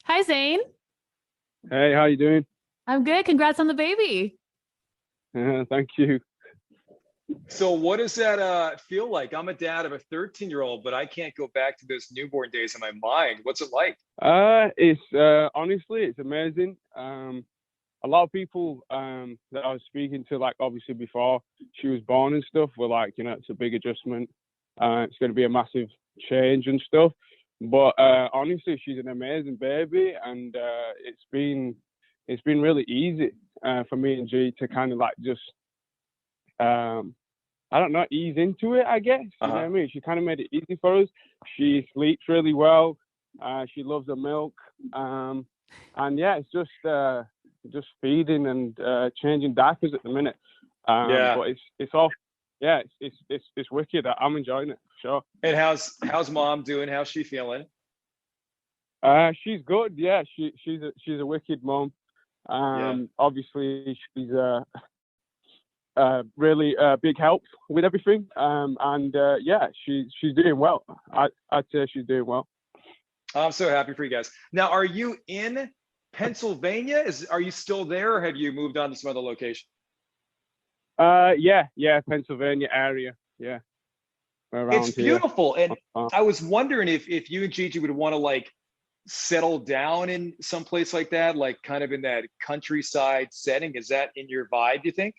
Hi, Zane. Hey, how you doing? I'm good. Congrats on the baby. Thank you. So what does that feel like? I'm a dad of a 13-year-old, but I can't go back to those newborn days in my mind. What's it like? It's honestly, it's amazing. A lot of people that I was speaking to, like obviously before she was born and stuff, were like, it's a big adjustment. It's going to be a massive change and stuff. But honestly, she's an amazing baby, and it's been really easy for me and G to kind of like just I don't know, ease into it, I guess. You know what I Uh-huh. mean? She kind of made it easy for us. She sleeps really well. She loves her milk. And yeah, it's just feeding and changing diapers at the minute. Yeah. But it's all, yeah, it's wicked. I'm enjoying it for sure. And how's mom doing? How's she feeling? She's good. Yeah, she's a wicked mom. Yeah. Obviously she's really big help with everything. And yeah, she's doing well. I'd say she's doing well. I'm so happy for you guys. Now, are you in Pennsylvania? Are you still there or have you moved on to some other location? Yeah, Pennsylvania area. Yeah, It's around here. beautiful. And Uh, I was wondering if you and Gigi would want to like settle down in some place like that, like kind of in that countryside setting. Is that in your vibe, do you think?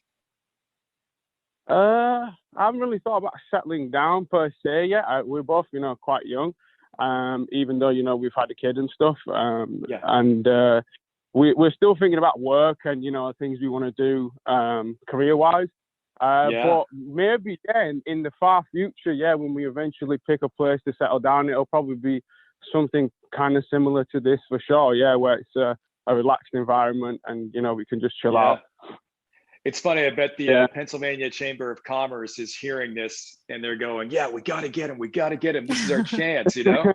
I haven't really thought about settling down per se yet. We're both, quite young. Even though we've had a kid and stuff. Yeah. And we're still thinking about work and things we want to do career wise. Yeah. But maybe in the far future, when we eventually pick a place to settle down, it'll probably be something kind of similar to this for sure. Yeah, where it's a relaxed environment and we can just chill Yeah. out. It's funny. I bet the Yeah. Pennsylvania Chamber of Commerce is hearing this and they're going, yeah, we got to get him. We got to get him. This is our chance, you know?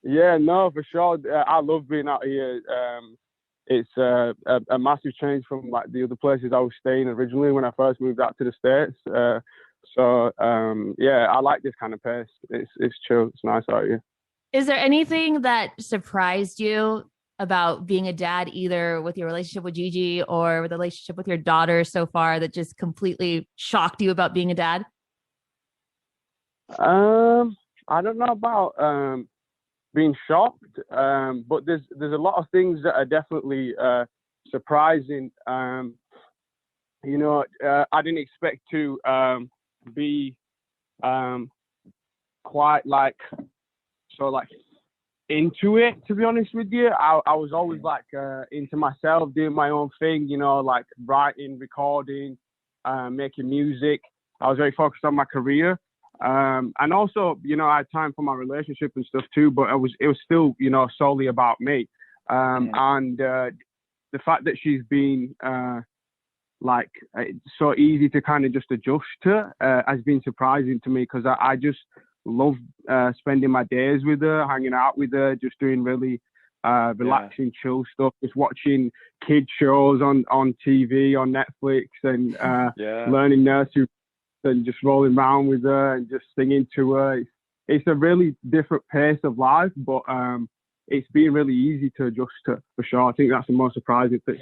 Yeah, no, for sure. I love being out here. It's a massive change from like the other places I was staying originally when I first moved out to the States. Yeah, I like this kind of pace. It's chill. It's nice out here. Is there anything that surprised you about being a dad, either with your relationship with Gigi or with the relationship with your daughter so far, that just completely shocked you about being a dad? I don't know about being shocked, but there's a lot of things that are definitely surprising. I didn't expect to be quite like like into it, to be honest with you. I was always like into myself, doing my own thing, like writing, recording, making music. I was very focused on my career. And also, I had time for my relationship and stuff too, but it was still, solely about me. And the fact that she's been so easy to kind of just adjust to has been surprising to me because I just love spending my days with her, hanging out with her, just doing really Yeah. relaxing, chill stuff, just watching kid shows on TV, on Netflix, and Yeah. learning nursery and just rolling around with her and just singing to her. It's a really different pace of life, but it's been really easy to adjust to for sure. I think that's the most surprising thing.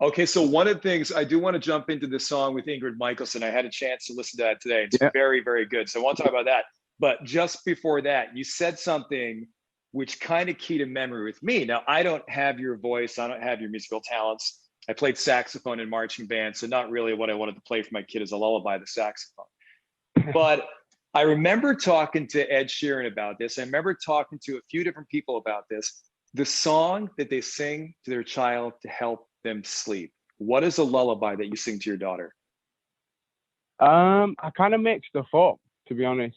Okay, so one of the things I do want to jump into the song with Ingrid Michaelson. I had a chance to listen to that today. It's Yeah. very, very good. So I want to talk about that. But just before that, you said something which kind of keyed a memory with me. Now, I don't have your voice, I don't have your musical talents. I played saxophone in marching band, so not really what I wanted to play for my kid as a lullaby, the saxophone. But I remember talking to Ed Sheeran about this. I remember talking to a few different people about this. The song that they sing to their child to help them sleep. What is a lullaby that you sing to your daughter? I kind of mix stuff up, to be honest.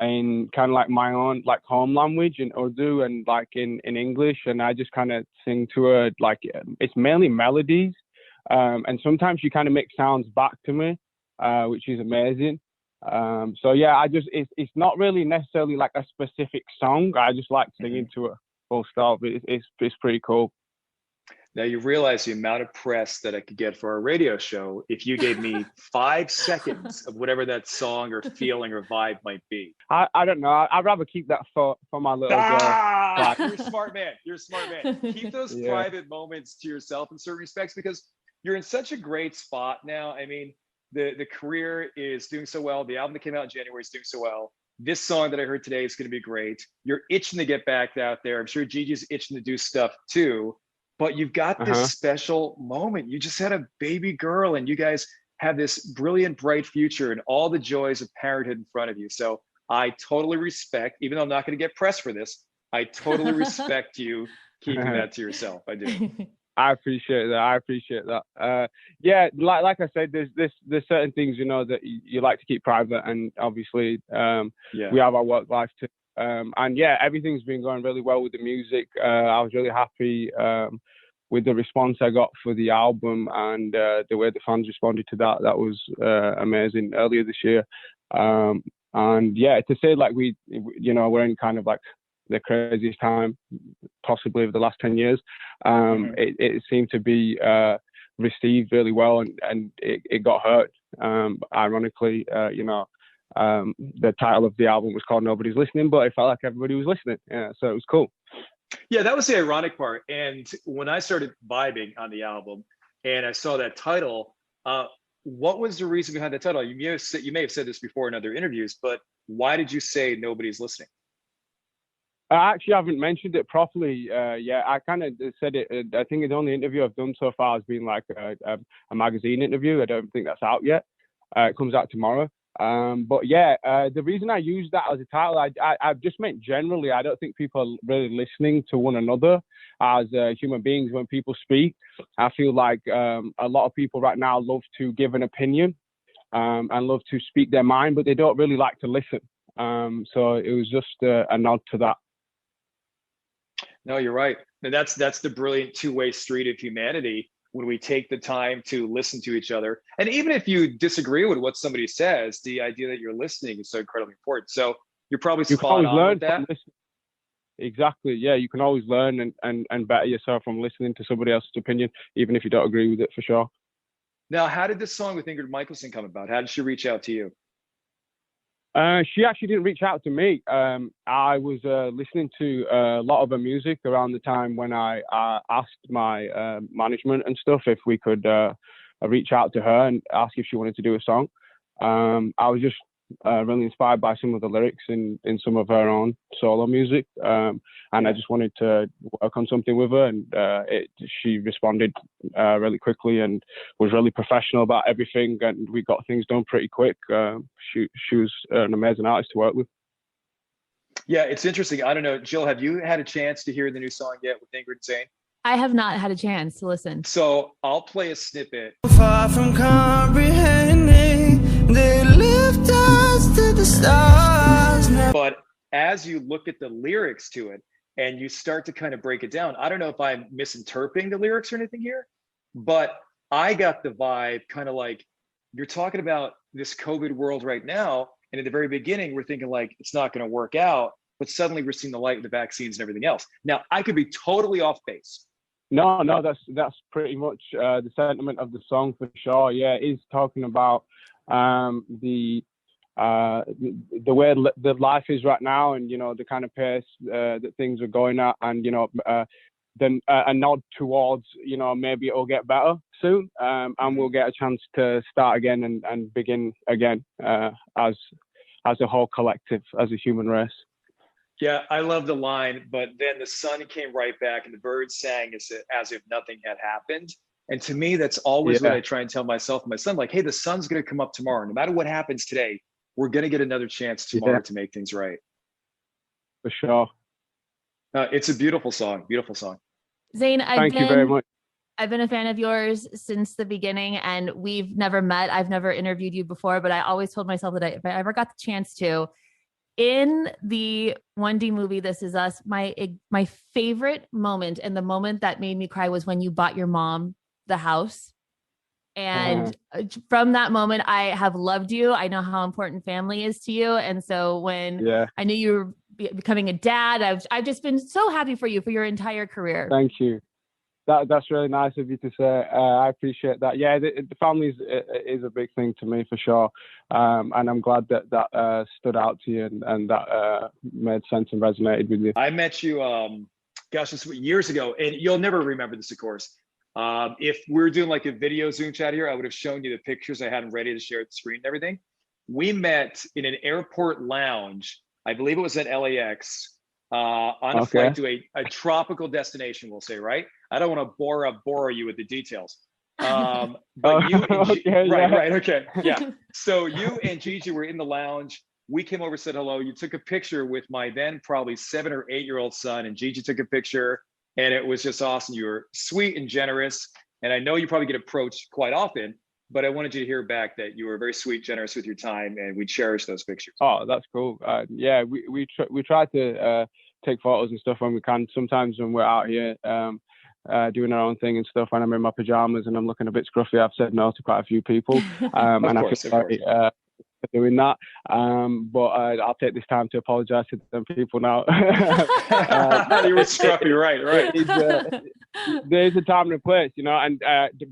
In kind of like my own like home language in Urdu and like in English, and I just kind of sing to her like it's mainly melodies, and sometimes she kind of makes sounds back to me, which is amazing. So yeah, it's not really necessarily like a specific song. I just like Mhm. singing to her full stop. It's pretty cool. Now you realize the amount of press that I could get for our radio show if you gave me 5 seconds of whatever that song or feeling or vibe might be. I don't know. I'd rather keep that for my little girl. You're a smart man. You're a smart man. Keep those private moments to yourself in certain respects, because you're in such a great spot now. I mean, the career is doing so well. The album that came out in January is doing so well. This song that I heard today is going to be great. You're itching to get back out there. I'm sure Gigi's itching to do stuff too. But you've got this special moment. You just had a baby girl, and you guys have this brilliant, bright future and all the joys of parenthood in front of you. So I totally respect, even though I'm not going to get press for this, I totally respect you keeping that to yourself. I do. I appreciate that. Yeah, like I said, there's certain things, you know, that you like to keep private, and obviously we have our work life too. And yeah, everything's been going really well with the music. I was really happy with the response I got for the album, and the way the fans responded to that. That was amazing earlier this year. And yeah, to say like we're in kind of like the craziest time possibly of the last 10 years. It seemed to be received really well, and it got heard. Ironically, the title of the album was called Nobody's Listening, but it felt like everybody was listening. Yeah, so it was cool. Yeah, that was the ironic part. And when I started vibing on the album and I saw that title, what was the reason behind the title? You may have said this before in other interviews, but why did you say Nobody's Listening? I actually haven't mentioned it properly yet. I kind of said it. I think the only interview I've done so far has been like a magazine interview. I don't think that's out yet. It comes out tomorrow. But yeah, the reason I use that as a title, I've just meant generally. I don't think people are really listening to one another as human beings when people speak. I feel like a lot of people right now love to give an opinion and love to speak their mind, but they don't really like to listen. So it was just a nod to that. No, you're right. And that's the brilliant two-way street of humanity, when we take the time to listen to each other. And even if you disagree with what somebody says, the idea that you're listening is so incredibly important. So you're probably spot on with that. Exactly. Yeah, you can always learn and better yourself from listening to somebody else's opinion, even if you don't agree with it, for sure. Now, how did this song with Ingrid Michaelson come about? How did she reach out to you? She actually didn't reach out to me. I was listening to a lot of her music around the time when I asked my management and stuff if we could reach out to her and ask if she wanted to do a song. I was just really inspired by some of the lyrics in some of her own solo music, and I just wanted to work on something with her, and she responded really quickly and was really professional about everything, and we got things done pretty quick. She was an amazing artist to work with. Yeah, it's interesting. I don't know, Jill, have you had a chance to hear the new song yet with Ingrid and Zane? I have not had a chance to listen. So I'll play a snippet. Far from comprehending, they lift us to the stars. But as you look at the lyrics to it and you start to kind of break it down, I don't know if I'm misinterpreting the lyrics or anything here, but I got the vibe kind of like you're talking about this COVID world right now. And at the very beginning, we're thinking like it's not going to work out, but suddenly we're seeing the light in the vaccines and everything else. Now, I could be totally off base. No, that's pretty much the sentiment of the song for sure. Yeah, it is talking about the way the life is right now, and the kind of pace that things are going at, and then a nod towards maybe it'll get better soon, and we'll get a chance to start again and begin again as a whole collective, as a human race. Yeah, I love the line, but then the sun came right back and the birds sang as if nothing had happened. And to me, that's always what I try and tell myself and my son, like, hey, the sun's going to come up tomorrow. No matter what happens today, we're going to get another chance tomorrow to make things right. For sure. It's a beautiful song. Beautiful song. Zane, thank you very much. I've been a fan of yours since the beginning, and we've never met. I've never interviewed you before, but I always told myself that if I ever got the chance to, in the 1D movie, This Is Us, my favorite moment and the moment that made me cry was when you bought your mom the house. And from that moment, I have loved you. I know how important family is to you. And so when I knew you were becoming a dad, I've just been so happy for you for your entire career. Thank you. That's really nice of you to say. I appreciate that. Yeah, the family is a big thing to me for sure, and I'm glad that stood out to you and that made sense and resonated with you. I met you, gosh, this was years ago, and you'll never remember this, of course. If we were doing like a video Zoom chat here, I would have shown you the pictures I had them ready to share at the screen and everything. We met in an airport lounge. I believe it was at LAX. On a flight to a tropical destination, we'll say, right? I don't want to bore you with the details. But you and okay, right, okay, yeah. So you and Gigi were in the lounge. We came over, said hello. You took a picture with my then probably 7 or 8 year old son, and Gigi took a picture, and it was just awesome. You were sweet and generous, and I know you probably get approached quite often, but I wanted you to hear back that you were very sweet, generous with your time, and we cherish those pictures. Oh, that's cool. Yeah, we try to take photos and stuff when we can. Sometimes when we're out here doing our own thing and stuff, when I'm in my pajamas and I'm looking a bit scruffy, I've said no to quite a few people, and I feel sorry for doing that. But I'll take this time to apologise to them people now. You were scruffy, right. There's a time and a place, you know, and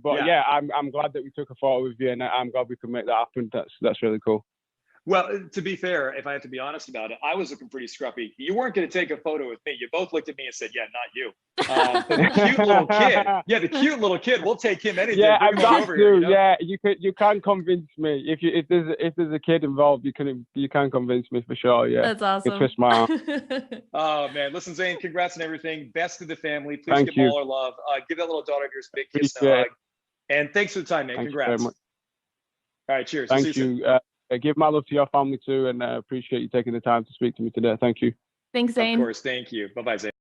but Yeah. I'm glad that we took a photo with you, and I'm glad we could make that happen. That's really cool. Well, to be fair, if I have to be honest about it, I was looking pretty scruffy. You weren't going to take a photo with me. You both looked at me and said, "Yeah, not you." But the cute little kid, the cute little kid, we'll take him any day. Yeah, Bring him over here, you know? Yeah, you can convince me if there's a kid involved, you can convince me for sure. Yeah, That's awesome. You twist my arm. Oh man, listen, Zane, congrats on everything. Best to the family. Please Thank give you. them all our love. Give that little daughter of yours a big kiss and Appreciate a hug. it. And thanks for the time, man. Thank you Congrats. very much. All right, cheers. Thank See soon. you. Give my love to your family too, and appreciate you taking the time to speak to me today. Thank you. Thanks, Zane. Of course, thank you. Bye-bye, Zane.